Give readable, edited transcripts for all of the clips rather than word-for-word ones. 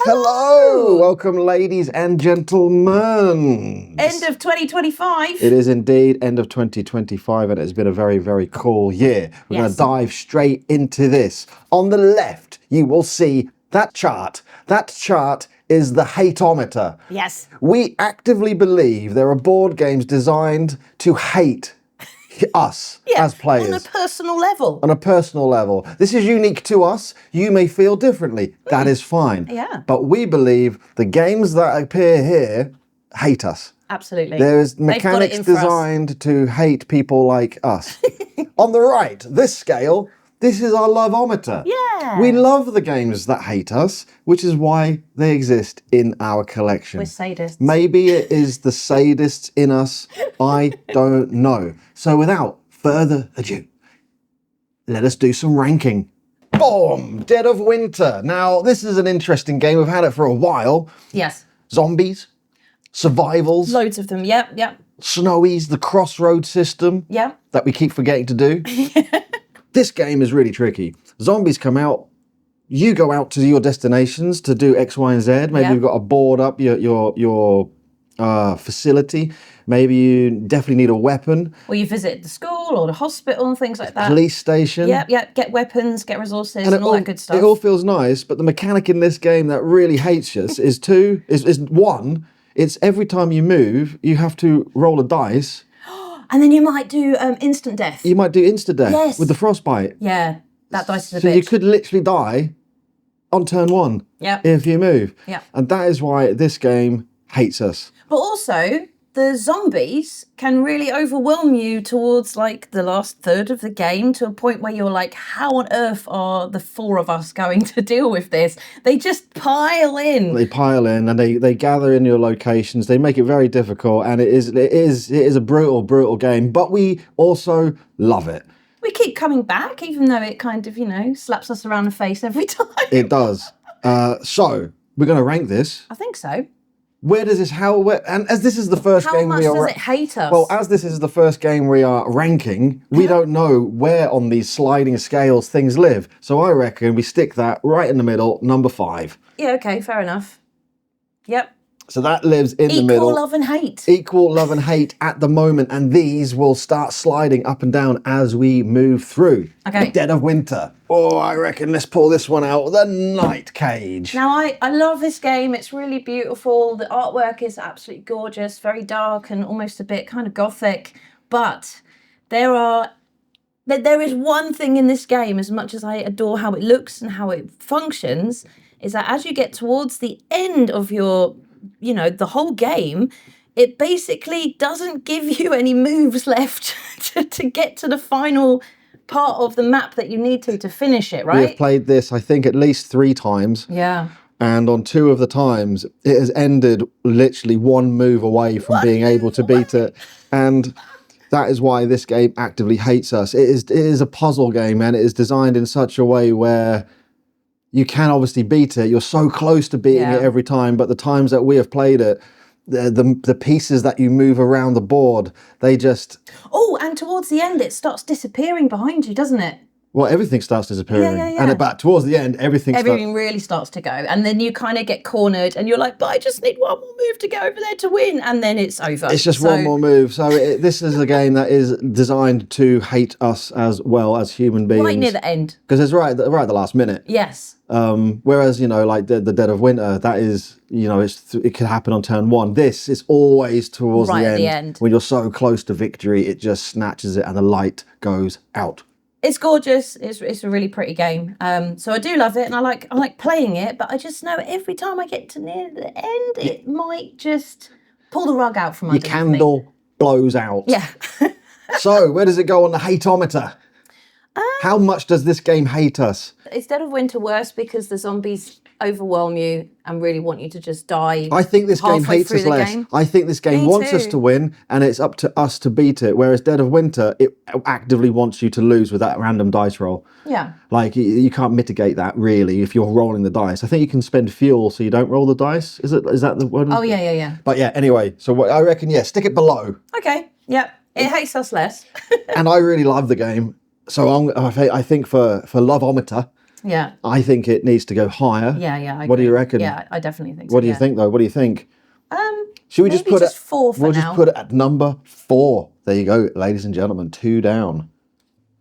Hello! Welcome, ladies and gentlemen. End of 2025. It is indeed end of 2025, and it has been a very, very cool year. We're going to dive straight into this. On the left, you will see that chart. That chart is the hate-ometer. Yes. We actively believe there are board games designed to hate us as players. On a personal level. On a personal level. This is unique to us. You may feel differently. That is fine. Yeah. But we believe the games that appear here hate us. Absolutely. There's mechanics designed to hate people like us. On the right, this scale, this is our love-ometer. Yeah. We love the games that hate us, which is why they exist in our collection. We're sadists. Maybe it is the sadists in us. I don't know. So without further ado, let us do some ranking. Boom! Dead of Winter. Now, this is an interesting game. We've had it for a while. Yes. Zombies, survivals. Loads of them. Yep, yep. Snowies, the crossroad system. Yep. That we keep forgetting to do. This game is really tricky. Zombies come out. You go out to your destinations to do X, Y, and Z. Maybe you've got to board up your facility. Maybe you definitely need a weapon. Or you visit the school or the hospital and things like that. Police station. Yep, yep. Get weapons, get resources, and all that good stuff. It all feels nice, but the mechanic in this game that really hates us is one. It's every time you move, you have to roll a dice. And then you might do instant death. You might do instant death with the frostbite. Yeah, that dice is a bitch. So you could literally die on turn one if you move. Yeah. And that is why this game hates us. But also, the zombies can really overwhelm you towards like the last third of the game, to a point where you're like, how on earth are the four of us going to deal with this? They just pile in. They pile in and they gather in your locations. They make it very difficult, and it is a brutal game, but we also love it. We keep coming back, even though it kind of, slaps us around the face every time. It does. So we're going to rank this. I think so. Where does this, and as this is the first game we are... How much does it hate us? Well, as this is the first game we are ranking, we don't know where on these sliding scales things live. So I reckon we stick that right in the middle, number 5. Yeah, okay, fair enough. Yep. So that lives in the middle. Equal love and hate. Equal love and hate at the moment, and these will start sliding up and down as we move through. Okay. Dead of Winter. Oh, I reckon let's pull this one out. The Night Cage. Now, I love this game. It's really beautiful. The artwork is absolutely gorgeous, very dark and almost a bit kind of gothic. But there is one thing in this game, as much as I adore how it looks and how it functions, is that as you get towards the end of your, the whole game, it basically doesn't give you any moves left to get to the final part of the map that you need to finish it, right? We have played this, I think, at least 3 times. Yeah. And on 2 of the times, it has ended literally one move away from being able to beat it. And that is why this game actively hates us. It is a puzzle game, and it is designed in such a way where you can obviously beat it. You're so close to beating it every time, but the times that we have played it, the pieces that you move around the board, they just... Oh, and towards the end, it starts disappearing behind you, doesn't it? Well, everything starts disappearing. Yeah. And about towards the end, everything really starts to go. And then you kind of get cornered, and you're like, but I just need one more move to go over there to win. And then it's over. It's just one more move. So this is a game that is designed to hate us as well as human beings. Right near the end. Because it's right at the last minute. Yes. Whereas, like the Dead of Winter, that is, it could happen on turn 1. This is always towards the end. When you're so close to victory, it just snatches it and the light goes out. It's gorgeous. It's a really pretty game. So I do love it, and I like playing it, but I just know every time I get to near the end, it might just pull the rug out from underneath me. Your candle blows out. Yeah. So where does it go on the hate-ometer? How much does this game hate us? Is Dead of Winter worse because the zombies overwhelm you and really want you to just die? I think this game hates us less. I think this game wants us to win, and it's up to us to beat it. Whereas Dead of Winter, it actively wants you to lose with that random dice roll. Yeah. Like, you can't mitigate that, really, if you're rolling the dice. I think you can spend fuel so you don't roll the dice. Is that the one? Oh, yeah. But yeah, anyway, so I reckon, stick it below. Okay, yep. It hates us less. And I really love the game. So I think for Love-ometer, Yeah. I think it needs to go higher. Yeah, yeah. I What do you agree. reckon? Yeah, I definitely think so. What do you think, though? What do you think? Should we just Maybe put just it? 4 for We'll now. just put it at number 4. There you go, ladies and gentlemen. 2 down.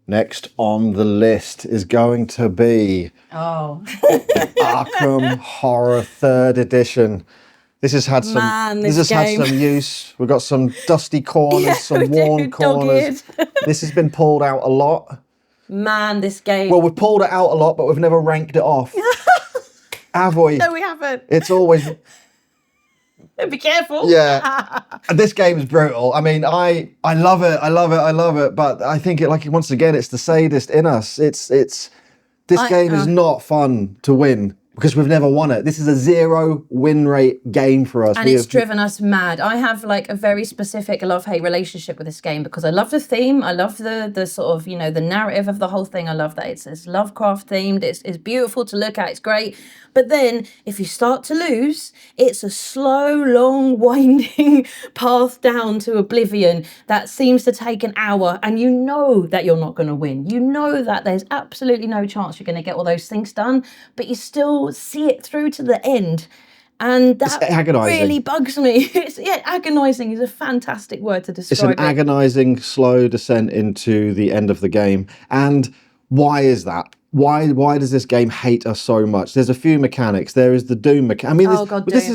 Next on the list is going to be Arkham Horror 3rd Edition. This has had some. Man, this this has game. had some use. We've got some dusty corners, Yeah, some we do, worn corners. This has been pulled out a lot. Man, this game. Well, we've pulled it out a lot, but we've never ranked it off. Have we? No, we haven't. It's always. Be careful. Yeah. This game is brutal. I mean, I love it. I love it. I love it. But I think once again, it's the sadist in us. This game is not fun to win because we've never won it. This is a 0 win rate game for us. And it's driven us mad. I have like a very specific love-hate relationship with this game because I love the theme. I love the sort of, the narrative of the whole thing. I love that it's Lovecraft themed. It's beautiful to look at. It's great. But then if you start to lose, it's a slow, long, winding path down to oblivion that seems to take an hour. And you know that you're not going to win. You know that there's absolutely no chance you're going to get all those things done, but you still see it through to the end. And that really bugs me. Agonizing is a fantastic word to describe it. It's an agonizing, slow descent into the end of the game. And why is that? Why does this game hate us so much? There's a few mechanics. There is the Doom mechanic. I mean, this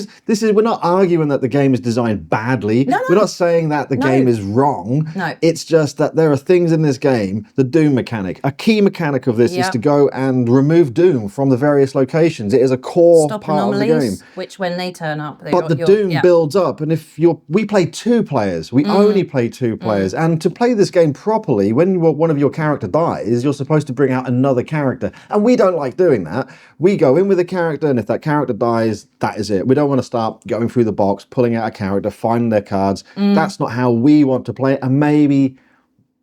is. We're not arguing that the game is designed badly. No. We're not saying that the game is wrong. No. It's just that there are things in this game. The Doom mechanic. A key mechanic of this is to go and remove Doom from the various locations. It is a core part of the game. Which when they turn up, But the Doom builds up, and we play 2 players. We only play 2 players, and to play this game properly, when one of your character dies, you're supposed to bring out another character. And we don't like doing that. We go in with a character, and if that character dies, that is it. We don't want to start going through the box, pulling out a character, finding their cards. That's not how we want to play it. And maybe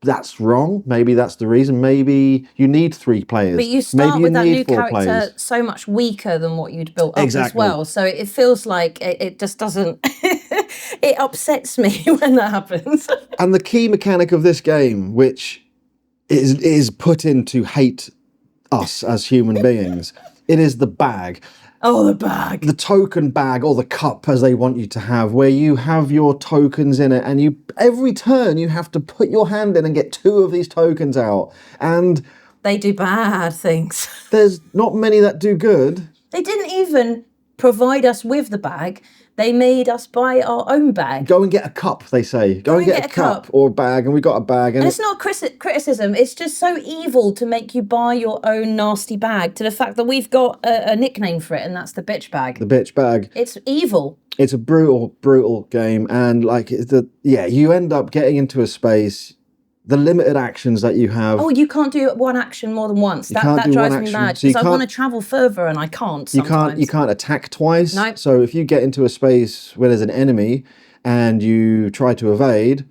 that's wrong. Maybe that's the reason. Maybe you need 3 players. But you start with that new character players. so much weaker than what you'd built up as well. So it feels like it just doesn't... It upsets me when that happens. And the key mechanic of this game, which is put in to hate us as human beings, it is the bag. Oh, the bag. The token bag, or the cup as they want you to have, where you have your tokens in it, and every turn you have to put your hand in and get 2 of these tokens out. And they do bad things. There's not many that do good. They didn't even provide us with the bag. They made us buy our own bag. Go and get a cup, they say. Go and get a cup or a bag, and we got a bag. And it's not criticism. It's just so evil to make you buy your own nasty bag, to the fact that we've got a nickname for it, and that's the bitch bag. The bitch bag. It's evil. It's a brutal game, and you end up getting into a space. The limited actions that you have. Oh, you can't do one action more than once. That drives me mad because I want to travel further and I can't sometimes. You can't attack twice. Nope. So if you get into a space where there's an enemy and you try to evade,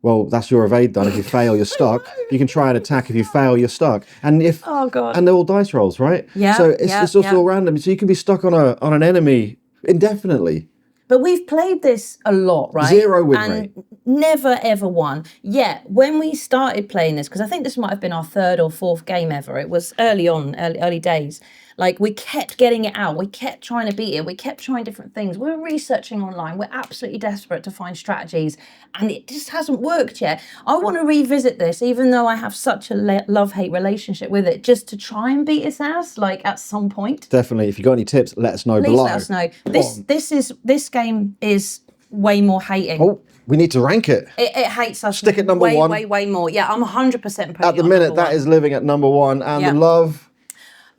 well, that's your evade done. If you fail, you're stuck. You can try and attack. If you fail, you're stuck. And and they're all dice rolls, right? Yeah. So it's just all random. So you can be stuck on an enemy indefinitely. But we've played this a lot, right? 0 win rate. Never, ever won. Yet, when we started playing this, because I think this might have been our 3rd or 4th game ever, it was early days. Like, we kept getting it out. We kept trying to beat it. We kept trying different things. We were researching online. We're absolutely desperate to find strategies. And it just hasn't worked yet. I want to revisit this, even though I have such a love-hate relationship with it, just to try and beat its ass, like, at some point. Definitely. If you've got any tips, let us know below. Please let us know. This game is way more hating. Oh, we need to rank it. It hates us. Stick at number 1. Way more. Yeah, I'm 100% putting At the minute, that is living at number 1. And the love...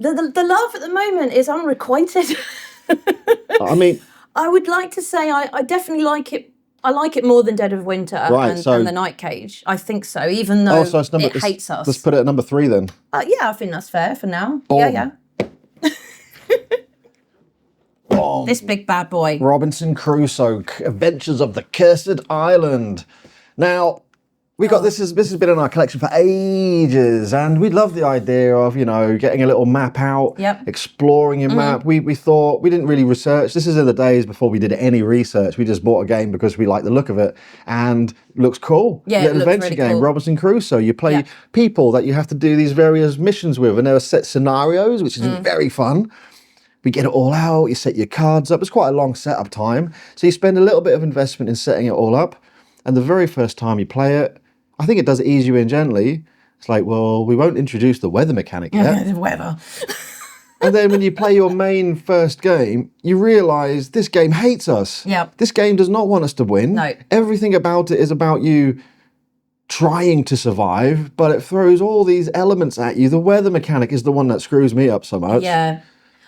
The love at the moment is unrequited. I mean... I would like to say I definitely like it. I like it more than Dead of Winter and The Night Cage. I think so, even though it hates us. Let's put it at number 3 then. Yeah, I think that's fair for now. Boom. Yeah. This big bad boy. Robinson Crusoe, Adventures of the Cursed Island. Now, We got this has been in our collection for ages, and we love the idea of, you know, getting a little map out, exploring your map. We thought, we didn't really research. This is in the days before we did any research. We just bought a game because we like the look of it and it looks cool. Yeah, Little adventure game, cool. Robinson Crusoe. You play people that you have to do these various missions with, and there are set scenarios, which is very fun. We get it all out, you set your cards up. It's quite a long setup time. So you spend a little bit of investment in setting it all up. And the very first time you play it, I think it does ease you in gently. It's like, well, we won't introduce the weather mechanic yet. The weather. And then when you play your main first game, you realise this game hates us. Yep. This game does not want us to win. No. Everything about it is about you trying to survive, but it throws all these elements at you. The weather mechanic is the one that screws me up so much. Yeah.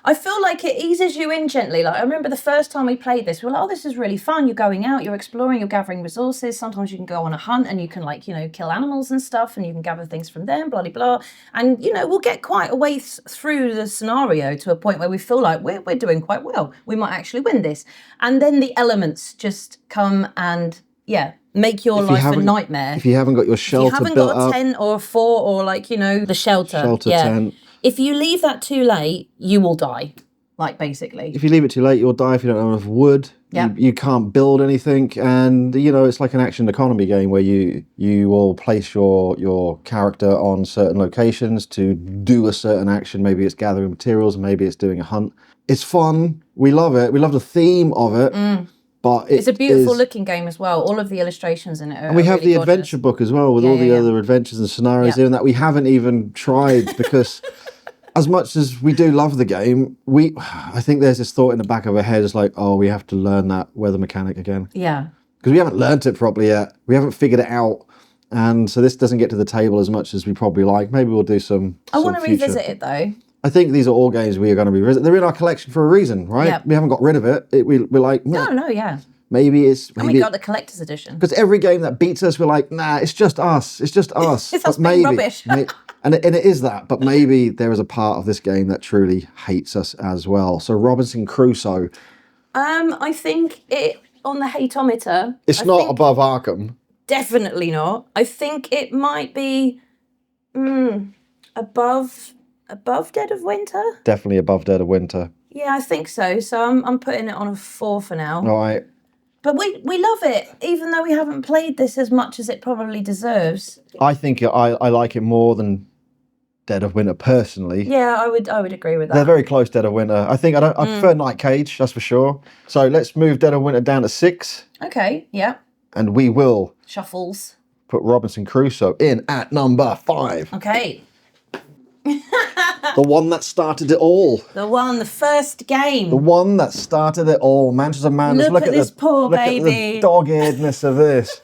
I feel like it eases you in gently. Like, I remember the first time we played this, we were like, oh, this is really fun. You're going out, you're exploring, you're gathering resources. Sometimes you can go on a hunt and you can, like, you know, kill animals and stuff, and you can gather things from them, blah, blah, blah. And, you know, we'll get quite a way through the scenario to a point where we feel like we're doing quite well. We might actually win this. And then the elements just come and, make your life a nightmare. If you haven't got your shelter built up. If you haven't got a tent or a fort or, like, you know, the shelter. Tent. If you leave that too late, you will die, like, basically. If you leave it too late, you'll die if you don't have enough wood. You can't build anything. And, you know, it's like an action economy game where you will place your character on certain locations to do a certain action. Maybe it's gathering materials, maybe it's doing a hunt. It's fun. We love it. We love the theme of it. But it's a beautiful looking game as well. All of the illustrations in it are and we have really the gorgeous. adventure book as well with all the other adventures and scenarios in that we haven't even tried because as much as we do love the game, I think there's this thought in the back of our head, it's like, oh, we have to learn that weather mechanic again. Yeah. Because we haven't learnt it properly yet. We haven't figured it out. And so this doesn't get to the table as much as we probably like. Maybe we'll do some I want to revisit it though. I think these are all games we are going to revisit. They're in our collection for a reason, right? Yep. We haven't got rid of it. We're like, No, maybe it's... And we got the collector's edition. Because every game that beats us, we're like, nah, it's just us. It's just us. It's us being rubbish. And it is that, but maybe there is a part of this game that truly hates us as well. So Robinson Crusoe. I think it, on the hate-ometer... It's not above Arkham. Definitely not. I think it might be above Dead of Winter. Definitely above Dead of Winter. Yeah, I think so. So I'm putting it on a 4 for now. All right. But we love it, even though we haven't played this as much as it probably deserves. I think I like it more than Dead of Winter personally. Yeah, I would agree with that. They're very close, Dead of Winter. I think I prefer Night Cage, that's for sure. So let's move Dead of Winter down to 6. Okay, yeah. And we will Shuffles. Put Robinson Crusoe in at number 5. Okay. The one that started it all. The first game. The one that started it all. Manchester Madness. Look at this poor baby. At the dog-earedness of this.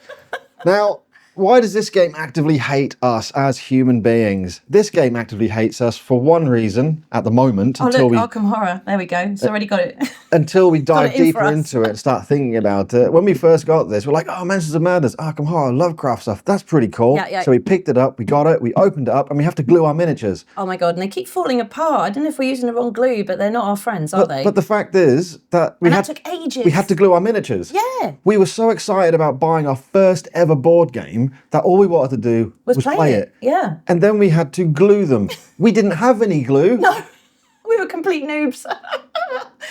Now, why does this game actively hate us as human beings? This game actively hates us for one reason at the moment. Arkham Horror. There we go. It's already got it. Until we dive deeper into it and start thinking about it. When we first got this, we're like, oh, Manchester Madness, Arkham Horror, Lovecraft stuff. That's pretty cool. Yeah. So we picked it up, we got it, we opened it up, and we have to glue our miniatures. Oh my God, and they keep falling apart. I don't know if we're using the wrong glue, but they're not our friends, are they? But the fact is that that took ages. We had to glue our miniatures. Yeah. We were so excited about buying our first ever board game that all we wanted to do was play it. Yeah. And then we had to glue them. We didn't have any glue. No, we were complete noobs.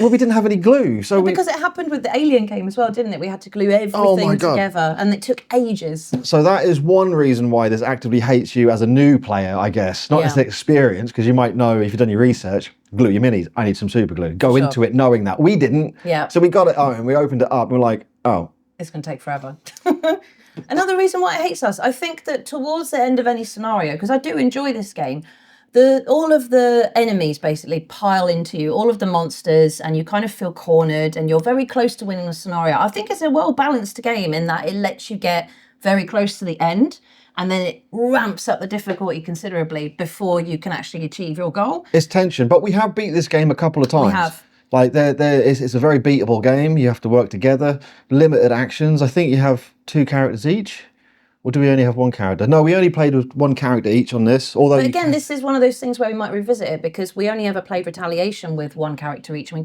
Well, we didn't have any glue. Because it happened with the Alien game as well, didn't it? We had to glue everything together and it took ages. So that is one reason why this actively hates you as a new player, I guess. Not as an experience, because you might know if you've done your research, glue your minis. I need some super glue. Go into it knowing that. We didn't. Yeah. So we got it and we opened it up and we're like, oh. It's going to take forever. Another reason why it hates us, I think that towards the end of any scenario, because I do enjoy this game, all of the enemies basically pile into you, all of the monsters, and you kind of feel cornered and you're very close to winning the scenario. I think it's a well-balanced game in that it lets you get very close to the end and then it ramps up the difficulty considerably before you can actually achieve your goal. It's tension, but we have beat this game a couple of times. We have. Like, it's a very beatable game. You have to work together. Limited actions. I think you have 2 characters each. Or do we only have one character? No, we only played with one character each on this. Although But again, this is one of those things where we might revisit it because we only ever played Retaliation with one character each. And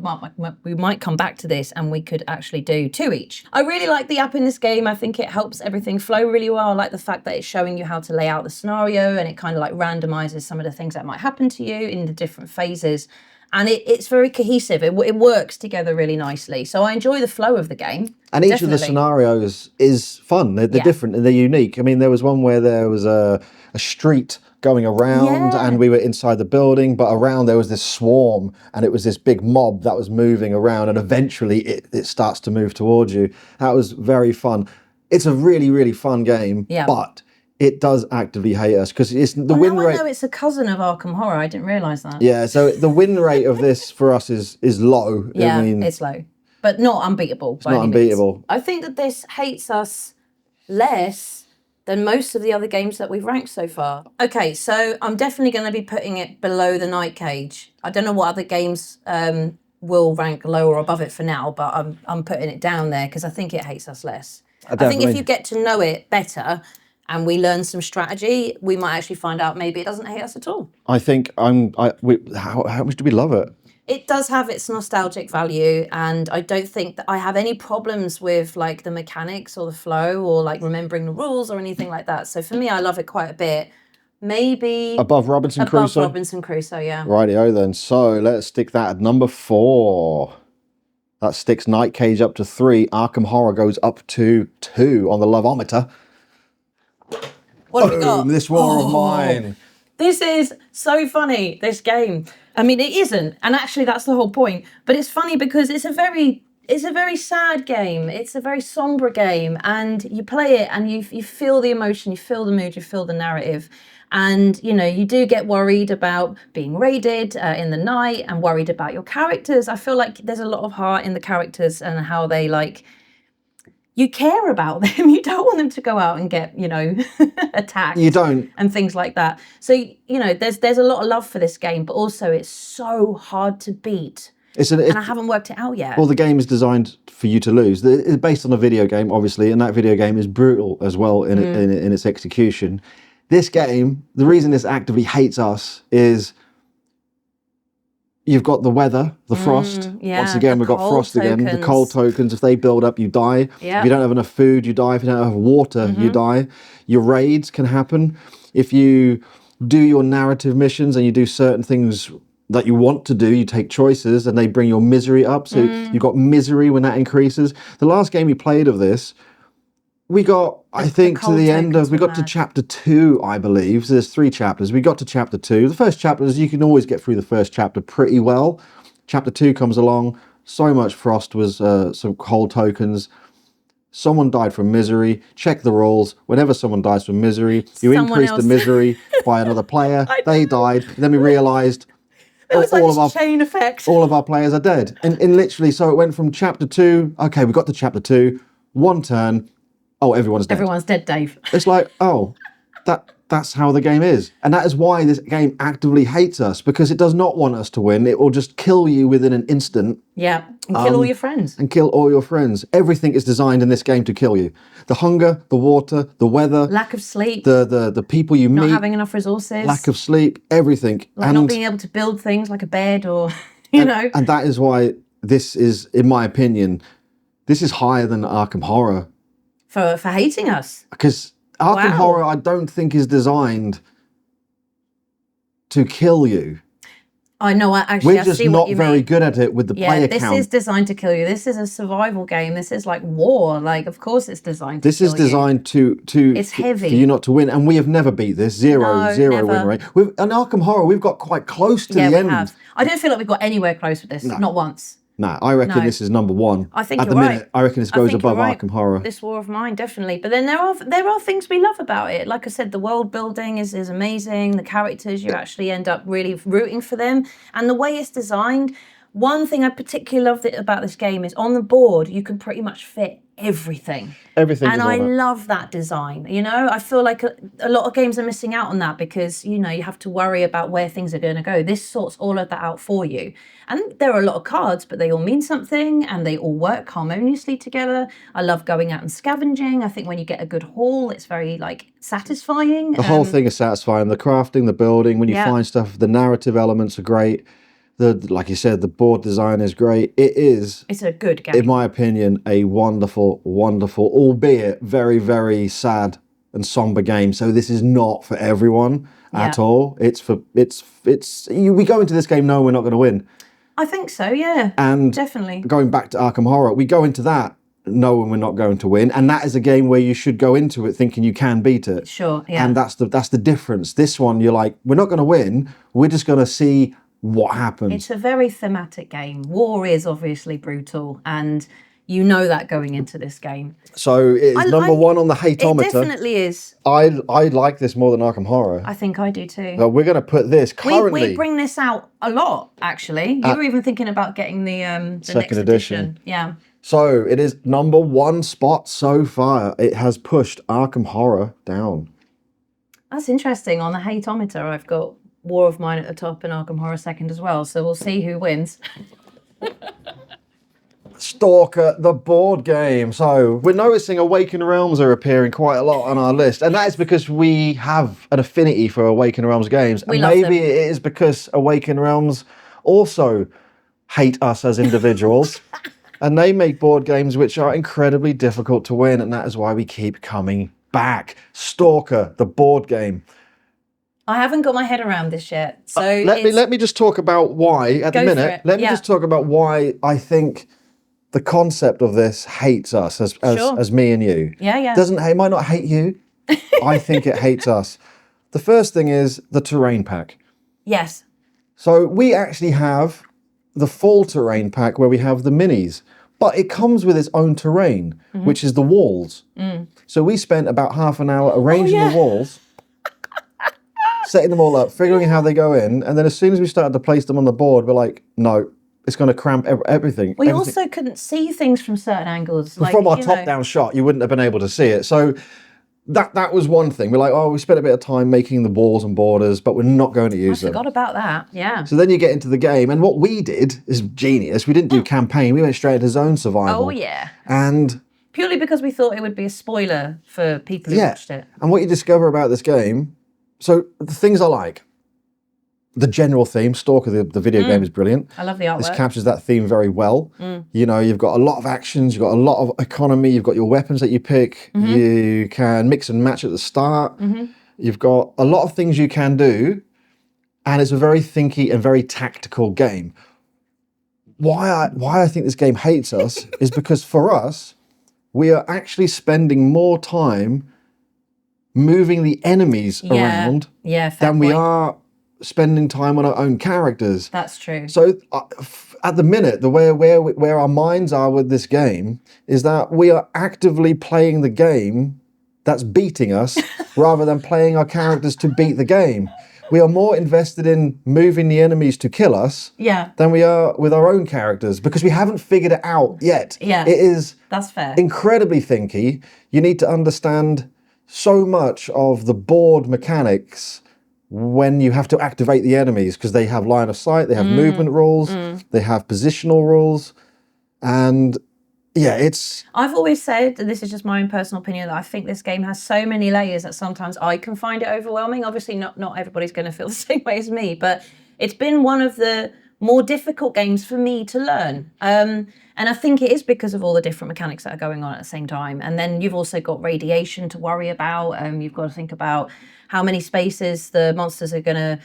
we might come back to this and we could actually do 2 each. I really like the app in this game. I think it helps everything flow really well. I like the fact that it's showing you how to lay out the scenario and it kind of like randomizes some of the things that might happen to you in the different phases. And it's very cohesive. It works together really nicely. So I enjoy the flow of the game. And each of the scenarios is fun. They're different and they're unique. I mean, there was one where there was a street going around and we were inside the building, but around there was this swarm and it was this big mob that was moving around and eventually it starts to move towards you. That was very fun. It's a really, really fun game, but it does actively hate us because it's the win rate. No, it's a cousin of Arkham Horror. I didn't realise that. Yeah, so the win rate of this for us is low. Yeah, I mean, it's low, but not unbeatable. It's not unbeatable. I think that this hates us less than most of the other games that we've ranked so far. Okay, so I'm definitely going to be putting it below the Night Cage. I don't know what other games will rank lower or above it for now, but I'm putting it down there because I think it hates us less. I think if you get to know it better and we learn some strategy, we might actually find out maybe it doesn't hate us at all. I think how much do we love it? It does have its nostalgic value, and I don't think that I have any problems with like the mechanics or the flow or like remembering the rules or anything like that. So for me, I love it quite a bit. Maybe above Robinson Crusoe? Above Robinson Crusoe, yeah. Rightio then. So let's stick that at number 4. That sticks Night Cage up to 3. Arkham Horror goes up to 2 on the Loveometer. What have we got? This war of mine. This is so funny, this game. I mean, it isn't, and actually that's the whole point. But it's funny because it's a very sad game. It's a very somber game, and you play it and you feel the emotion, you feel the mood, you feel the narrative. And, you know, you do get worried about being raided in the night and worried about your characters. I feel like there's a lot of heart in the characters and how they like, you care about them. You don't want them to go out and get, you know, attacked. You don't. And things like that. So, you know, there's a lot of love for this game, but also it's so hard to beat. And I haven't worked it out yet. Well, the game is designed for you to lose. It's based on a video game, obviously, and that video game is brutal as well in its execution. This game, the reason this actively hates us is you've got the weather, the frost. Once again, we've got frost again. The cold tokens, if they build up, you die. If you don't have enough food, you die. If you don't have water, you die. Your raids can happen. If you do your narrative missions and you do certain things that you want to do, you take choices and they bring your misery up. So you've got misery when that increases. The last game we played of this, we got, I think, to the end of, we got to chapter 2, I believe. So there's 3 chapters. We got to chapter 2. The first chapter is, you can always get through the first chapter pretty well. Chapter 2 comes along. So much frost was some cold tokens. Someone died from misery. Check the rules. Whenever someone dies from misery, you increase the misery by another player. They died. And then we realised it was like this chain effect. All of our players are dead. And literally, so it went from chapter 2. Okay, we got to chapter 2. 1 turn. Oh, everyone's dead. Everyone's dead, Dave. It's like, oh, that's how the game is. And that is why this game actively hates us, because it does not want us to win. It will just kill you within an instant. Yeah, and kill all your friends. And kill all your friends. Everything is designed in this game to kill you. The hunger, the water, the weather. Lack of sleep. The people you meet. Not having enough resources. Lack of sleep, everything. Like not being able to build things like a bed or, you know. And that is why this is, in my opinion, this is higher than Arkham Horror. For hating us. Because Arkham Horror, I don't think, is designed to kill you. I know, actually, we're just not very good at it with the player count. Yeah, this is designed to kill you. This is a survival game. This is like war. Like, of course it's designed to kill you. This is designed to it's heavy. For you not to win. And we have never beat this. Zero never. Win rate. In Arkham Horror, we've got quite close to the end. We have. I don't feel like we've got anywhere close with this. No. Not once. No, I reckon this is number 1. I think at the minute. I reckon this goes above Arkham Horror. This War of Mine, definitely. But then there are things we love about it. Like I said, the world building is amazing. The characters, you actually end up really rooting for them. And the way it's designed, one thing I particularly love about this game is on the board, you can pretty much fit everything. Everything And is I on it. love that design. You know, I feel like a lot of games are missing out on that because, you know, you have to worry about where things are going to go. This sorts all of that out for you. And there are a lot of cards, but they all mean something and they all work harmoniously together. I love going out and scavenging. I think when you get a good haul, it's very like satisfying. The whole thing is satisfying. The crafting, the building, when you Yeah. find stuff, the narrative elements are great. Like you said, the board design is great. It is, It's a good game. in my opinion, a wonderful, albeit very, very sad and somber game. So this is not for everyone at all. We go into this game knowing we're not going to win. I think so, yeah. And definitely. Going back to Arkham Horror, we go into that knowing we're not going to win, and that is a game where you should go into it thinking you can beat it. Sure, yeah. And that's the difference. This one, you're like, we're not going to win. We're just going to see what happens. It's a very thematic game. War is obviously brutal, and you know that going into this game. So it is number one on the hate-ometer. It definitely is. I like this more than Arkham Horror. I think I do too. But we're going to put this currently. We bring this out a lot, actually. You were even thinking about getting the Second next edition. Yeah. So it is number one spot so far. It has pushed Arkham Horror down. That's interesting. On the hate-ometer, I've got War of Mine at the top and Arkham Horror second as well. So we'll see who wins. S.T.A.L.K.E.R, the board game. So we're noticing Awakened Realms are appearing quite a lot on our list. And that is because we have an affinity for Awakened Realms games. We and love maybe them. it is because Awakened Realms also hate us as individuals. And they make board games which are incredibly difficult to win. And that is why we keep coming back. S.T.A.L.K.E.R, the board game. I haven't got my head around this yet. So let me just talk about why at the Go for minute. it, Let me yeah. just talk about why I think the concept of this hates us as me and you. Yeah. It might not hate you. I think it hates us. The first thing is the terrain pack. Yes. So we actually have the full terrain pack where we have the minis, but it comes with its own terrain, which is the walls. So we spent about half an hour arranging the walls, setting them all up, figuring how they go in, and then as soon as we started to place them on the board, we're like, no, it's going to cramp everything. We also couldn't see things from certain angles. Like, from our top-down shot, you wouldn't have been able to see it. So that was one thing. We're like, we spent a bit of time making the walls and borders, but we're not going to use them. I forgot about that, yeah. So then you get into the game, and what we did is genius. We didn't do campaign. We went straight into zone survival. Oh, yeah. And Purely because we thought it would be a spoiler for people who watched it. And what you discover about this game, so the things I like, the general theme, S.T.A.L.K.E.R, the video game is brilliant. I love the artwork. This captures that theme very well. You know, you've got a lot of actions, you've got a lot of economy, you've got your weapons that you pick, you can mix and match at the start, you've got a lot of things you can do, and it's a very thinky and very tactical game. Why I think this game hates us is because for us, we are actually spending more time moving the enemies around than we are spending time on our own characters. That's true. So at the minute, the way where our minds are with this game is that we are actively playing the game that's beating us rather than playing our characters to beat the game. We are more invested in moving the enemies to kill us than we are with our own characters because we haven't figured it out yet. Yeah, it is that's fair. Incredibly thinky. You need to understand so much of the board mechanics when you have to activate the enemies because they have line of sight, they have movement rules, they have positional rules, and I've always said, and this is just my own personal opinion, that I think this game has so many layers that sometimes I can find it overwhelming. Obviously, not everybody's going to feel the same way as me, but it's been one of the more difficult games for me to learn. And I think it is because of all the different mechanics that are going on at the same time. And then you've also got radiation to worry about. You've got to think about how many spaces the monsters are going to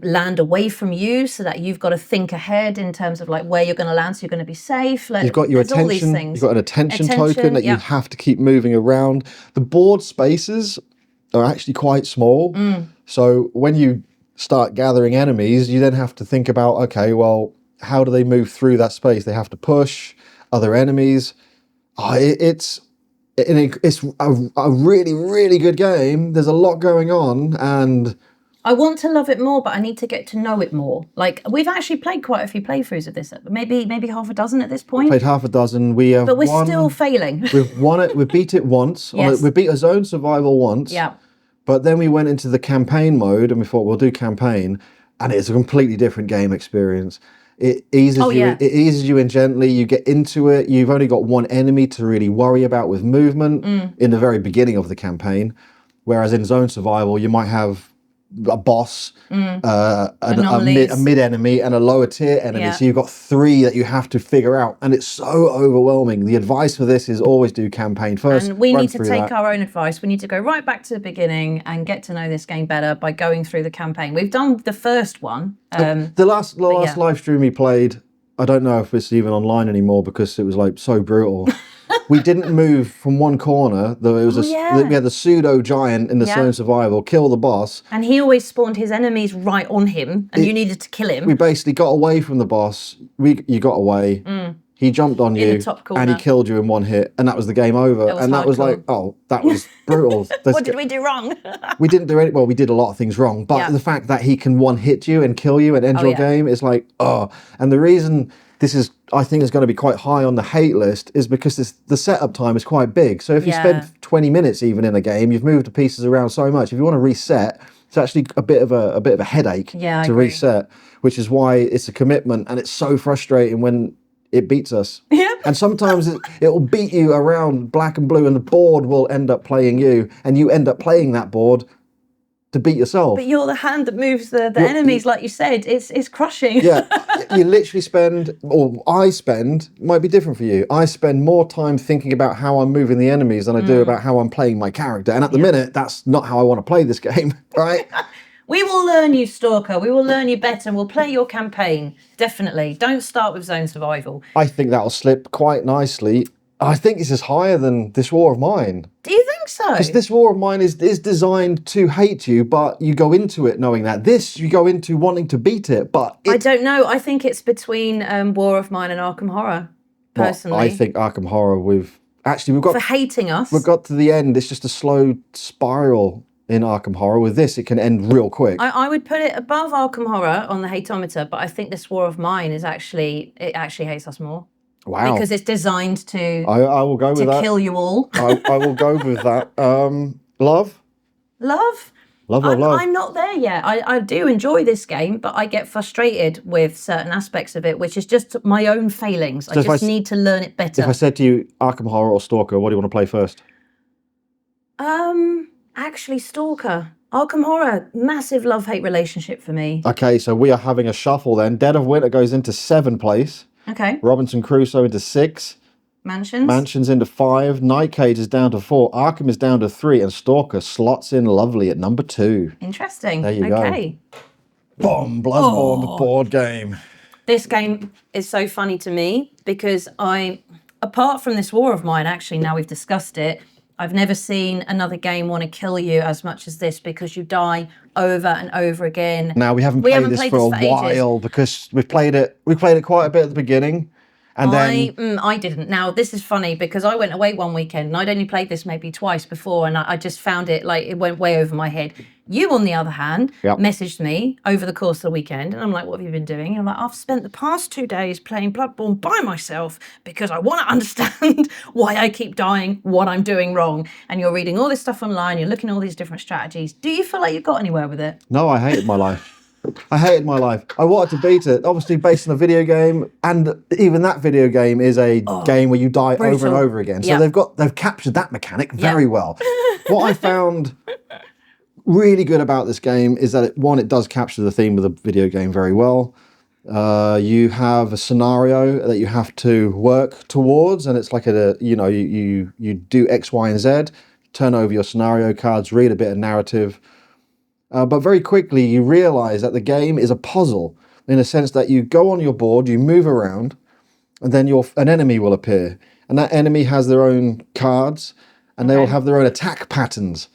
land away from you, so that you've got to think ahead in terms of like where you're going to land, so you're going to be safe. Like, you've got your all these attention. things. You've got an attention token that you have to keep moving around. The board spaces are actually quite small, so when you start gathering enemies, you then have to think about, okay, well, how do they move through that space? They have to push other enemies. It's a really, really good game. There's a lot going on, and I want to love it more, but I need to get to know it more. Like, we've actually played quite a few playthroughs of this, maybe half a dozen at this point. Played half a dozen. We have but we're still failing. We've won it. We beat it once. Yes. We beat a zone survival once. Yeah. But then we went into the campaign mode and we thought we'll do campaign, and it's a completely different game experience. It eases It eases you in gently. You get into it. You've only got one enemy to really worry about with movement in the very beginning of the campaign, whereas in zone survival you might have a boss, a mid enemy, and a lower tier enemy. So you've got 3 that you have to figure out, and it's so overwhelming. The advice for this is always do campaign first. And we need to take our own advice. We need to go right back to the beginning and get to know this game better by going through the campaign. We've done the first one. The last live stream we played, I don't know if it's even online anymore because it was like so brutal. We didn't move from one corner, though it was we had the pseudo giant in the zone survival, kill the boss. And he always spawned his enemies right on him, and you needed to kill him. We basically got away from the boss. You got away. He jumped on you, and he killed you in one hit, and that was the game over. That was like, oh, that was brutal. What did we do wrong? We didn't do well, we did a lot of things wrong, but the fact that he can one hit you and kill you and end your game is like, oh. And the reason this is, I think, is going to be quite high on the hate list is because the setup time is quite big. So if you spend 20 minutes even in a game, you've moved the pieces around so much. If you want to reset, it's actually a bit of a headache to reset, which is why it's a commitment, and it's so frustrating when it beats us. And sometimes it will beat you around black and blue, and the board will end up playing you, and you end up playing that board to beat yourself. But you're the hand that moves the enemies, like you said. It's crushing. You literally spend, or I spend, might be different for you, I spend more time thinking about how I'm moving the enemies than I do about how I'm playing my character. And at the minute, that's not how I want to play this game, right? We will learn you, Stalker. We will learn you better, and we'll play your campaign. Definitely. Don't start with zone survival. I think that'll slip quite nicely. I think this is higher than This War of Mine. Do you think so? Because This War of Mine is designed to hate you, but you go into it knowing that. This, you go into wanting to beat it, but... I don't know. I think it's between War of Mine and Arkham Horror, personally. Well, I think Arkham Horror, we've got... For hating us. We've got to the end. It's just a slow spiral in Arkham Horror. With this, it can end real quick. I would put it above Arkham Horror on the hateometer, but I think This War of Mine is actually hates us more. Wow. Because it's designed to I will go with that. kill you all. I will go with that. Love? Love? Love. I'm not there yet. I do enjoy this game, but I get frustrated with certain aspects of it, which is just my own failings. I just need to learn it better. If I said to you, Arkham Horror or Stalker, what do you want to play first? Actually, Stalker. Arkham Horror, massive love-hate relationship for me. Okay, so we are having a shuffle then. Dead of Winter goes into 7th place. Okay. Robinson Crusoe into 6. Mansions into 5. Night Cage is down to 4. Arkham is down to 3. And Stalker slots in lovely at number 2. Interesting. There you go. Boom! Bloodborne, the board game. This game is so funny to me because apart from This War of Mine, actually, now we've discussed it, I've never seen another game want to kill you as much as this because you die over and over again. Now, we haven't played this for a while because we played it quite a bit at the beginning. And I didn't. Now, this is funny because I went away one weekend and I'd only played this maybe twice before, and I just found it like it went way over my head. You, on the other hand, messaged me over the course of the weekend, and I'm like, what have you been doing? And I'm like, I've spent the past 2 days playing Bloodborne by myself because I want to understand why I keep dying, what I'm doing wrong. And you're reading all this stuff online, you're looking at all these different strategies. Do you feel like you got anywhere with it? No, I hated my life. I hated my life. I wanted to beat it, obviously based on a video game, and even that video game is a game where you die over and over again. So they've captured that mechanic very well. What I found really good about this game is that it does capture the theme of the video game very well. You have a scenario that you have to work towards, and it's like you do X, Y, and Z, turn over your scenario cards, read a bit of narrative. But very quickly you realise that the game is a puzzle in a sense that you go on your board, you move around, and then an enemy will appear. And that enemy has their own cards, and they will have their own attack patterns.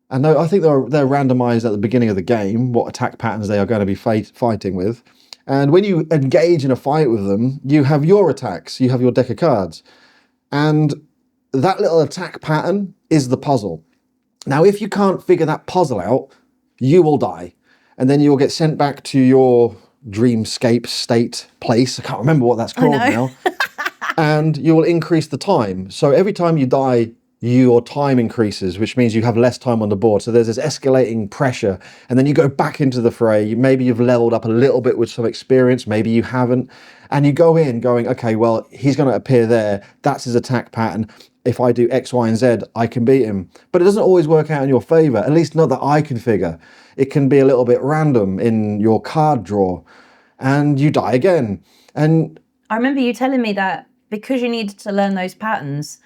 And I think they're randomised at the beginning of the game, what attack patterns they are going to be fighting with. And when you engage in a fight with them, you have your attacks, you have your deck of cards. And that little attack pattern is the puzzle. Now, if you can't figure that puzzle out, you will die. and then you'll get sent back to your dreamscape state place. I can't remember what that's called now. And you will increase the time. So every time you die, your time increases, which means you have less time on the board. So there's this escalating pressure, and then you go back into the fray. Maybe you've leveled up a little bit with some experience, maybe you haven't, and you go in going, okay, well, he's going to appear there. That's his attack pattern. If I do X, Y, and Z, I can beat him. But it doesn't always work out in your favor, at least not that I can figure. It can be a little bit random in your card draw, and you die again. And I remember you telling me that because you needed to learn those patterns,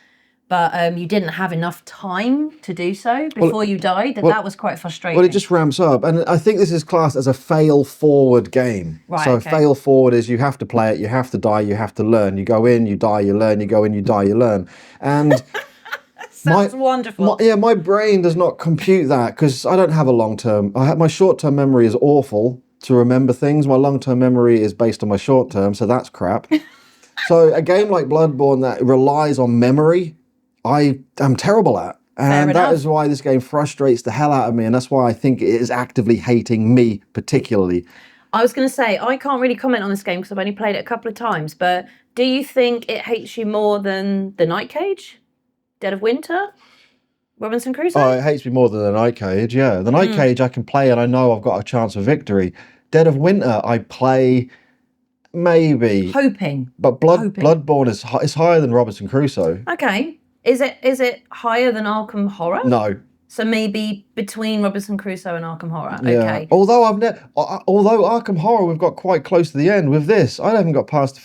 but you didn't have enough time to do so before you died, that was quite frustrating. Well, it just ramps up. And I think this is classed as a fail-forward game. Right, so okay. fail-forward is you have to play it, you have to die, you have to learn. You go in, you die, you learn, you go in, you die, you learn. And sounds wonderful. my brain does not compute that because I don't have a long-term. My short-term memory is awful to remember things. My long-term memory is based on my short-term, so that's crap. So a game like Bloodborne that relies on memory, I am terrible at. And that is why this game frustrates the hell out of me. And that's why I think it is actively hating me particularly. I was going to say, I can't really comment on this game because I've only played it a couple of times. But do you think it hates you more than the Night Cage? Dead of Winter? Robinson Crusoe? Oh, it hates me more than the Night Cage, yeah. The Night Cage I can play and I know I've got a chance of victory. Dead of Winter, I play maybe. Hoping. But Bloodborne is higher than Robinson Crusoe. Okay. Is it higher than Arkham Horror? No. So maybe between Robinson Crusoe and Arkham Horror. Yeah. Okay. Although Arkham Horror we've got quite close to the end. With this, I haven't got past the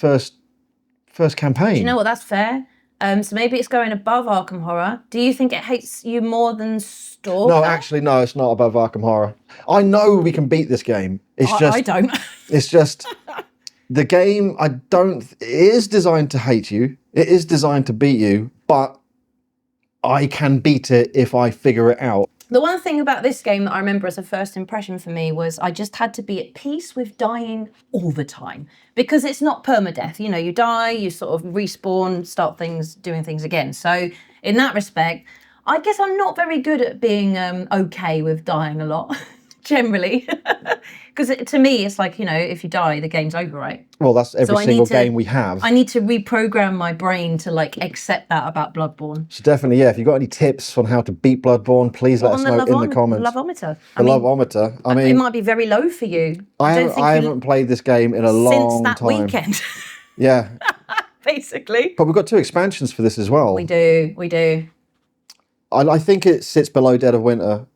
first campaign. Do you know what? That's fair. So maybe it's going above Arkham Horror. Do you think it hates you more than S.T.A.L.K.E.R? No, actually, no, it's not above Arkham Horror. I know we can beat this game. I don't. It's just the game. It is designed to hate you. It is designed to beat you, but I can beat it if I figure it out. The one thing about this game that I remember as a first impression for me was I just had to be at peace with dying all the time because it's not permadeath. You know, you die, you sort of respawn, start doing things again. So in that respect, I guess I'm not very good at being okay with dying a lot, generally. Because to me, it's like, you know, if you die, the game's over, right? Well, that's every single game we have. I need to reprogram my brain to like accept that about Bloodborne. So definitely, yeah, if you've got any tips on how to beat Bloodborne, please let us know in the comments. Loveometer. Loveometer. I mean, it might be very low for you. I haven't played this game in a long time. Since that weekend. Yeah. Basically. But we've got 2 expansions for this as well. We do. I think it sits below Dead of Winter.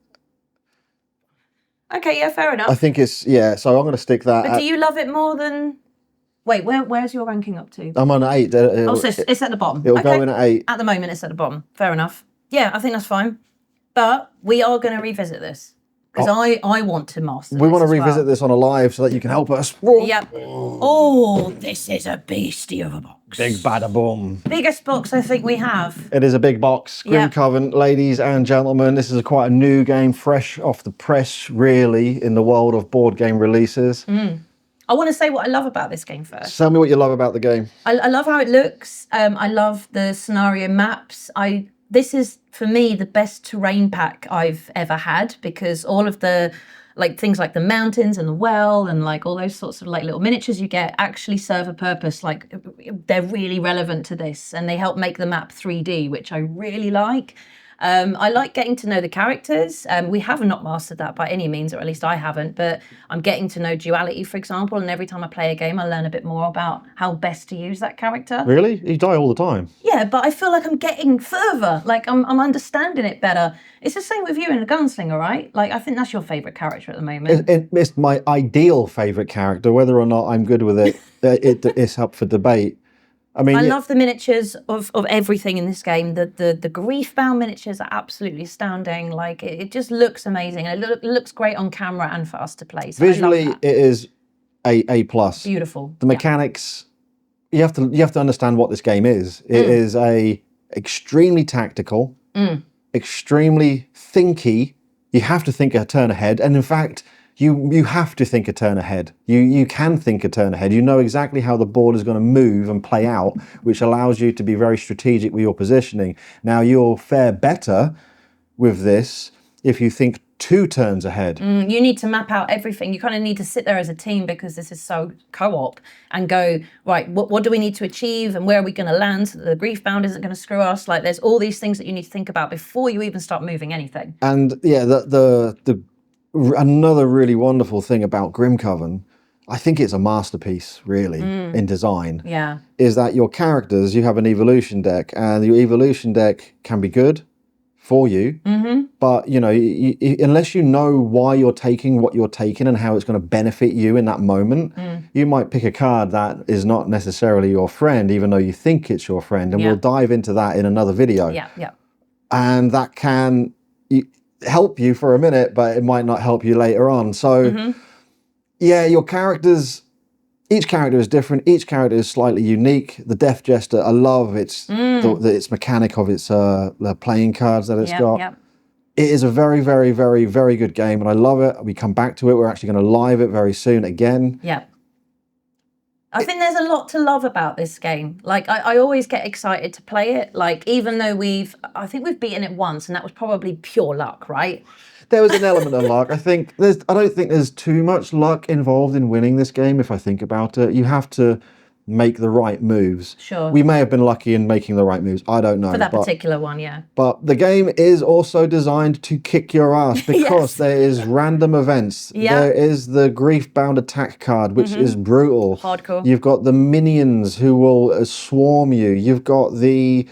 Okay, yeah, fair enough. I think it's, yeah, so I'm going to stick that. But do you love it more than... Wait, where's your ranking up to? I'm on 8. So it's at the bottom. It'll go in at 8. At the moment, it's at the bottom. Fair enough. Yeah, I think that's fine. But we are going to revisit this. Because I want to master We this want to as revisit well. this on a live so that you can help us. Yep. Oh, this is a beastie of a box. Big bada boom. Biggest box I think we have. It is a big box. Grimcoven, ladies and gentlemen, this is quite a new game, fresh off the press, really, in the world of board game releases. I want to say what I love about this game first. Tell me what you love about the game. I love how it looks. I love the scenario maps. This is, for me, the best terrain pack I've ever had because all of the things like the mountains and the well and like all those sorts of like little miniatures you get actually serve a purpose. Like they're really relevant to this and they help make the map 3D, which I really like. I like getting to know the characters. We have not mastered that by any means, or at least I haven't, but I'm getting to know duality, for example, and every time I play a game, I learn a bit more about how best to use that character. Really? You die all the time? Yeah, but I feel like I'm getting further, like I'm understanding it better. It's the same with you in a gunslinger, right? Like, I think that's your favourite character at the moment. It's my ideal favourite character. Whether or not I'm good with it, it's up for debate. I mean, I love the miniatures of everything in this game. The grief-bound miniatures are absolutely astounding. Like it just looks amazing, and it looks great on camera and for us to play. So visually, it is A+. Beautiful. The mechanics, you have to understand what this game is. It is extremely tactical, extremely thinky. You have to think a turn ahead, and in fact, you have to think a turn ahead. You can think a turn ahead. You know exactly how the board is going to move and play out, which allows you to be very strategic with your positioning. Now, you'll fare better with this if you think 2 turns ahead. You need to map out everything. You kind of need to sit there as a team because this is so co-op and go, right, what do we need to achieve and where are we going to land so that the grief bound isn't going to screw us? Like there's all these things that you need to think about before you even start moving anything. And yeah, another really wonderful thing about Grimcoven, I think it's a masterpiece really in design. Yeah. Is that your characters, you have an evolution deck, and your evolution deck can be good for you, but you know, unless you know why you're taking what you're taking and how it's going to benefit you in that moment, you might pick a card that is not necessarily your friend, even though you think it's your friend, and we'll dive into that in another video. Yeah. And that can help you for a minute, but it might not help you later on. So yeah, your characters, each character is different. Each character is slightly unique. The Death Jester, I love its mechanic of its the playing cards that it's got. Yep. It is a very, very, very, very good game, and I love it. We come back to it. We're actually going to live it very soon again. Yeah. I think there's a lot to love about this game. Like, I always get excited to play it. Like, even though I think we've beaten it once, and that was probably pure luck, right? There was an element of luck. I don't think there's too much luck involved in winning this game, if I think about it. You have to make the right moves. Sure. We may have been lucky in making the right moves. I don't know. For that particular one, yeah. But the game is also designed to kick your ass because there is random events. Yeah. There is the grief-bound attack card, which is brutal. Hardcore. You've got the minions who will swarm you. You've got the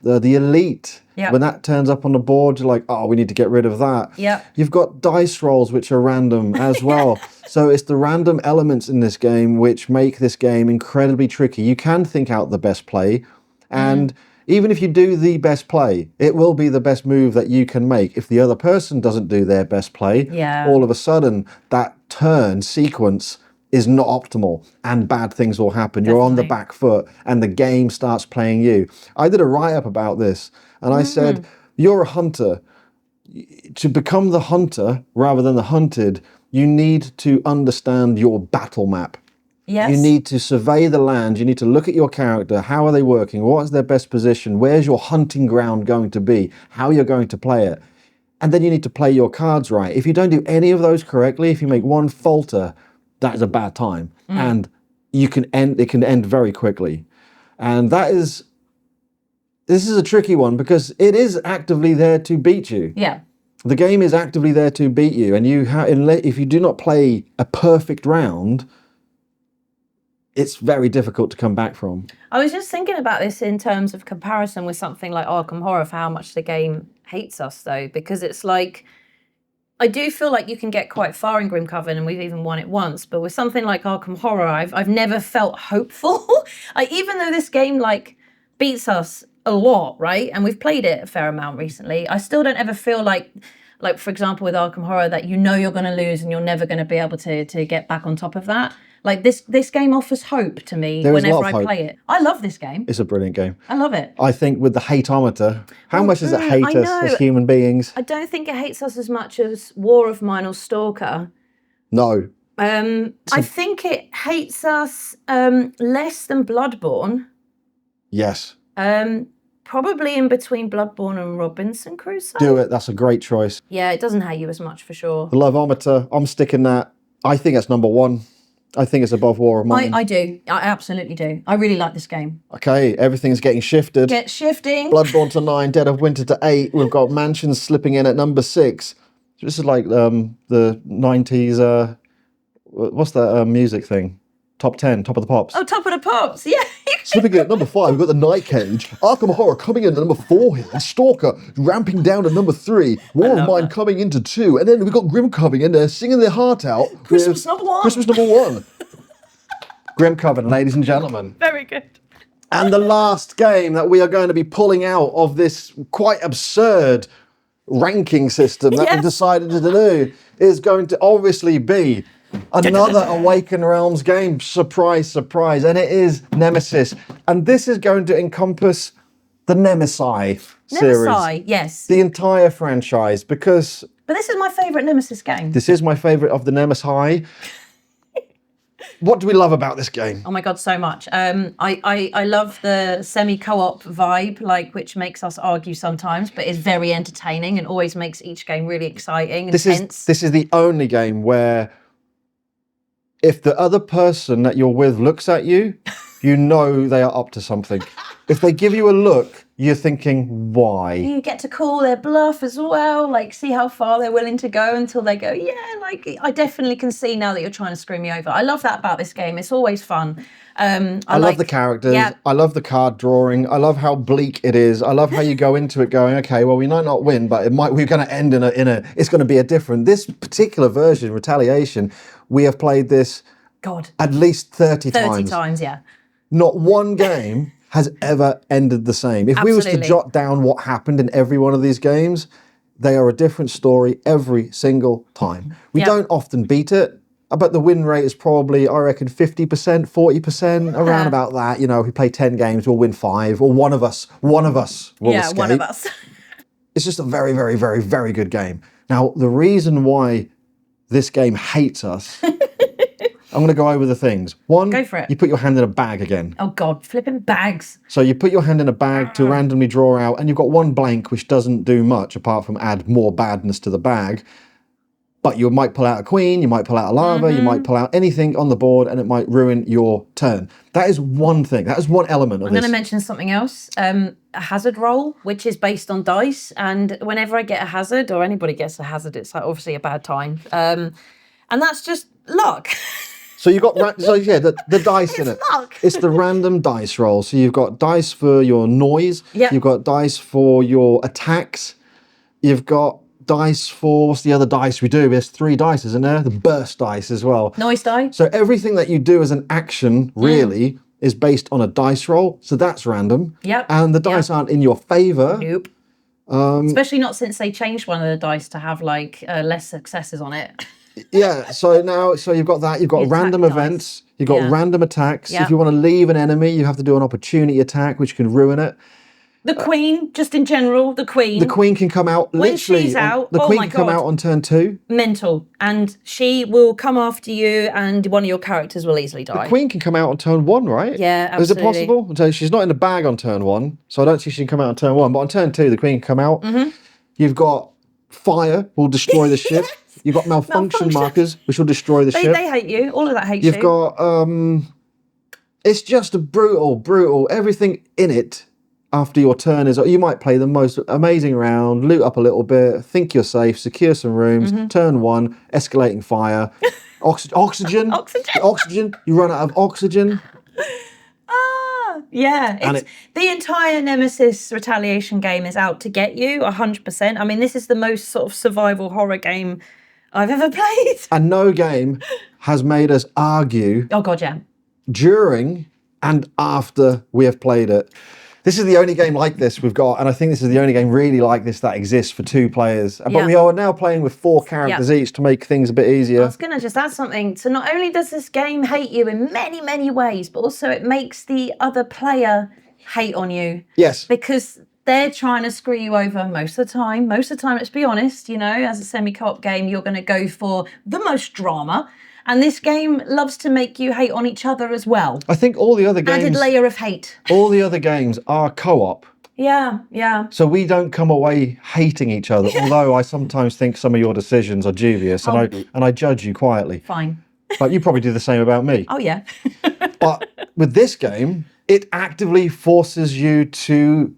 elite. Yeah. When that turns up on the board, you're like, oh, we need to get rid of that. Yeah. You've got dice rolls, which are random as well. So it's the random elements in this game which make this game incredibly tricky. You can think out the best play, and even if you do the best play, it will be the best move that you can make. If the other person doesn't do their best play, all of a sudden that turn sequence is not optimal and bad things will happen. You're on the back foot and the game starts playing you. I did a write-up about this and I said, you're a hunter. To become the hunter rather than the hunted, you need to understand your battle map. Yes. You need to survey the land. You need to look at your character. How are they working? What is their best position? Where's your hunting ground going to be? How you're going to play it. And then you need to play your cards right. If you don't do any of those correctly, if you make one falter, that is a bad time. And it can end very quickly. And this is a tricky one because it is actively there to beat you. Yeah. The game is actively there to beat you. And if you do not play a perfect round, it's very difficult to come back from. I was just thinking about this in terms of comparison with something like Arkham Horror, for how much the game hates us, though, because it's like, I do feel like you can get quite far in Grimcoven, and we've even won it once, but with something like Arkham Horror, I've never felt hopeful. Even though this game, like, beats us a lot, right? And we've played it a fair amount recently, I still don't ever feel like, for example, with Arkham Horror, that you know you're going to lose and you're never going to be able to get back on top of that. Like, this game offers hope to me whenever I play it. I love this game. It's a brilliant game. I love it. I think with the hateometer, how much does it hate us as human beings? I don't think it hates us as much as War of Mine or S.T.A.L.K.E.R. No. I think it hates us less than Bloodborne. Yes. Probably in between Bloodborne and Robinson Crusoe. Do it. That's a great choice. Yeah, it doesn't hate you as much for sure. The loveometer, I'm sticking that. I think that's number one. I think it's above War of Mine. I do. I absolutely do. I really like this game. Okay, everything's getting shifted. Get shifting. Bloodborne to 9, Dead of Winter to 8. We've got Mansions slipping in at number 6. This is like the 90s, what's that music thing? Top 10, Top of the Pops. Oh, Top of the Pops, yeah. Slipping in at number 5, we've got The Night Cage. Arkham Horror coming in at number 4 here. S.T.A.L.K.E.R ramping down to number 3. War of Mine coming into 2. And then we've got Grimcoven in there singing their heart out. Christmas number 1. Christmas number 1. Grimcoven, ladies and gentlemen. Very good. And the last game that we are going to be pulling out of this quite absurd ranking system that we've decided to do is going to obviously be another Awaken Realms game. Surprise, surprise. And it is Nemesis. And this is going to encompass the Nemesis series. Nemesis, yes. The entire franchise, because... But this is my favourite Nemesis game. This is my favourite of the Nemesis. What do we love about this game? Oh my god, so much. I love the semi-co-op vibe, like which makes us argue sometimes, but is very entertaining and always makes each game really exciting and tense. This is the only game where if the other person that you're with looks at you, you know they are up to something. If they give you a look, you're thinking, why? You get to call their bluff as well, like see how far they're willing to go until they go, yeah, like I definitely can see now that you're trying to screw me over. I love that about this game. It's always fun. I love the characters. Yeah. I love the card drawing. I love how bleak it is. I love how you go into it going, okay, well, we might not win, but we're going to end in a, it's going to be a different. This particular version, Retaliation, we have played this at least 30 times. 30 times, yeah. Not one game has ever ended the same. If we was to jot down what happened in every one of these games, they are a different story every single time. We don't often beat it, but the win rate is probably, I reckon, 50%, 40%, around about that. You know, if we play 10 games, we'll win 5, or one of us will escape. Yeah, one of us. It's just a very, very, very, very good game. Now, the reason why this game hates us, I'm going to go over the things. One, go for it. You put your hand in a bag again. Oh God, flipping bags. So you put your hand in a bag to randomly draw out, and you've got one blank, which doesn't do much apart from add more badness to the bag. But you might pull out a queen, you might pull out a lava, you might pull out anything on the board, and it might ruin your turn. That is one thing. That is one element of this. I'm going to mention something else. A hazard roll, which is based on dice. And whenever I get a hazard, or anybody gets a hazard, it's like obviously a bad time. And that's just luck. So you've got, the dice in it. Luck. It's the random dice roll. So you've got dice for your noise. Yep. You've got dice for your attacks. You've got dice for, what's the other dice we do? There's 3 dice, isn't there? The burst dice as well. Noise die. So everything that you do as an action, really, is based on a dice roll. So that's random. Yep. And the dice aren't in your favour. Nope. Especially not since they changed one of the dice to have like less successes on it. Yeah, so you've got that, you've got random events, you've got random attacks. Yep. If you want to leave an enemy, you have to do an opportunity attack, which can ruin it. The queen, just in general, the queen. The queen can come out when literally. She's out, the queen can come out on turn 2. Mental. And she will come after you and one of your characters will easily die. The queen can come out on turn 1, right? Yeah, absolutely. Is it possible? So she's not in the bag on turn 1, so I don't see she can come out on turn 1. But on turn 2, the queen can come out. You've got fire, will destroy the ship. You've got malfunction markers, which will destroy the ship. They hate you. All of that hates you. You've got, it's just a brutal, everything in it after your turn is, you might play the most amazing round, loot up a little bit, think you're safe, secure some rooms, turn 1, escalating fire, oxygen, you run out of oxygen. Yeah, the entire Nemesis Retaliation game is out to get you, 100%. I mean, this is the most sort of survival horror game I've ever played. And no game has made us argue. Oh God, yeah. During and after we have played it. This is the only game like this we've got, and I think this is the only game really like this that exists for 2 players. But we are now playing with 4 characters each to make things a bit easier. I was going to just add something. So not only does this game hate you in many, many ways, but also it makes the other player hate on you. Yes. Because they're trying to screw you over most of the time. Most of the time, let's be honest, you know, as a semi-co-op game, you're going to go for the most drama. And this game loves to make you hate on each other as well. I think all the other games... Added layer of hate. All the other games are co-op. Yeah, yeah. So we don't come away hating each other, although I sometimes think some of your decisions are dubious, and I judge you quietly. Fine. But you probably do the same about me. Oh, yeah. But with this game, it actively forces you to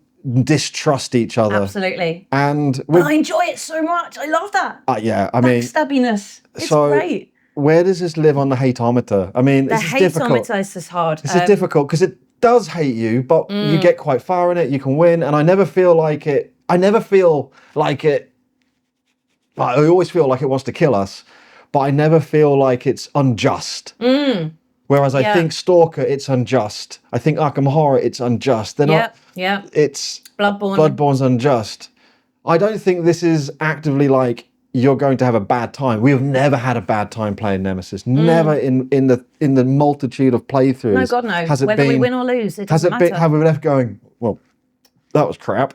distrust each other. Absolutely. And I enjoy it so much. I love that. Yeah, I mean... Backstabbiness. It's great. Where does this live on the hate-ometer? I mean, this is difficult. The hate-ometer is just hard. This is difficult because it does hate you, but you get quite far in it, you can win, and I never feel like it... I always feel like it wants to kill us, but I never feel like it's unjust. Whereas I think S.T.A.L.K.E.R, it's unjust. I think Arkham Horror, it's unjust. They're not... Yeah. It's... Bloodborne. Bloodborne's unjust. I don't think this is actively like... You're going to have a bad time. We have never had a bad time playing Nemesis. Never in the multitude of playthroughs. No, God, no. Whether we win or lose, it doesn't matter. Have we left going, well, that was crap.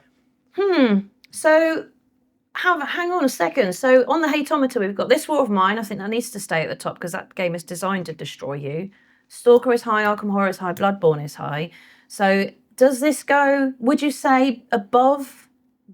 So hang on a second. So on the hate-ometer, we've got This War of Mine. I think that needs to stay at the top because that game is designed to destroy you. S.T.A.L.K.E.R is high, Arkham Horror is high, Bloodborne is high. So does this go, would you say, above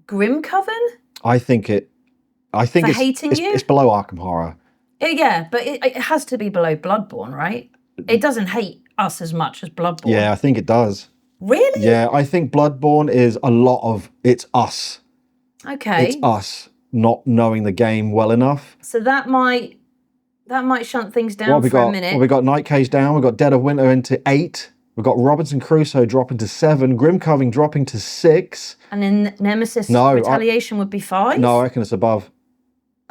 Grimcoven I think for hating you? it's below Arkham Horror. Yeah, but it has to be below Bloodborne, right? It doesn't hate us as much as Bloodborne. Yeah, I think it does. Really? Yeah, I think Bloodborne is a lot of it's us. Okay. It's us not knowing the game well enough. So that might shunt things down for a minute. Well, we got Night Cage down. We got Dead of Winter into 8. We've got Robinson Crusoe dropping to 7. Grimcoven dropping to 6. And then Nemesis Retaliation would be 5? No, I reckon it's above.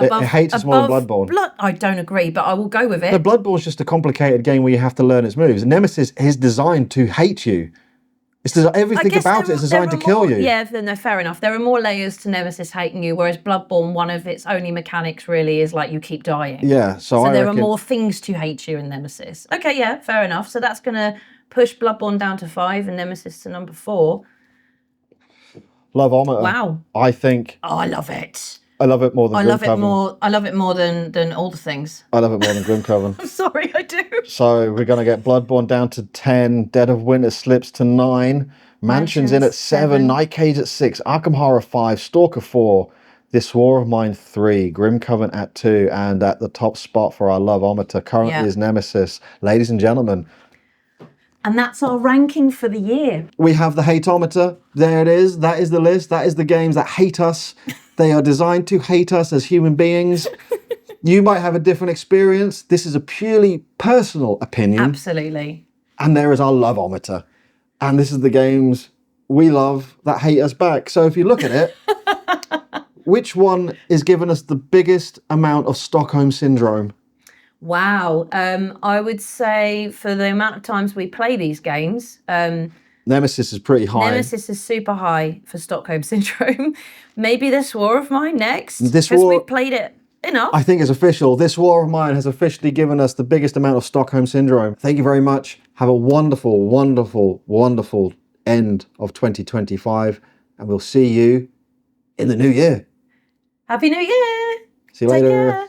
It hates us more than Bloodborne. I don't agree, but I will go with it. No, Bloodborne's just a complicated game where you have to learn its moves. Nemesis is designed to hate you. Everything about it is designed to kill you. Yeah, no, fair enough. There are more layers to Nemesis hating you, whereas Bloodborne, one of its only mechanics really is like you keep dying. Yeah, so there are more things to hate you in Nemesis. Okay, yeah, fair enough. So that's going to push Bloodborne down to 5 and Nemesis to number 4. Love-ometer. Wow. I think. Oh, I love it. I love it more than Grimcoven. I love it more than all the things. I love it more than Grimcoven. I'm sorry, I do. So we're going to get Bloodborne down to 10, Dead of Winter slips to 9, Mansions in at 7, Night Cage at 6, Arkham Horror 5, S.T.A.L.K.E.R 4, This War of Mine 3, Grimcoven at 2, and at the top spot for our love-ometer currently is Nemesis. Ladies and gentlemen. And that's our ranking for the year. We have the hate-ometer. There it is. That is the list. That is the games that hate us. They are designed to hate us as human beings. You might have a different experience. This is a purely personal opinion. Absolutely. And there is our love-ometer. And this is the games we love that hate us back. So if you look at it, which one is giving us the biggest amount of Stockholm Syndrome? Wow. I would say for the amount of times we play these games, Nemesis is pretty high. Nemesis is super high for Stockholm Syndrome. Maybe This War of Mine next, because we've played it enough. I think it's official. This War of Mine has officially given us the biggest amount of Stockholm Syndrome. Thank you very much. Have a wonderful, wonderful, wonderful end of 2025. And we'll see you in the new year. Happy New Year. See you later. Take care.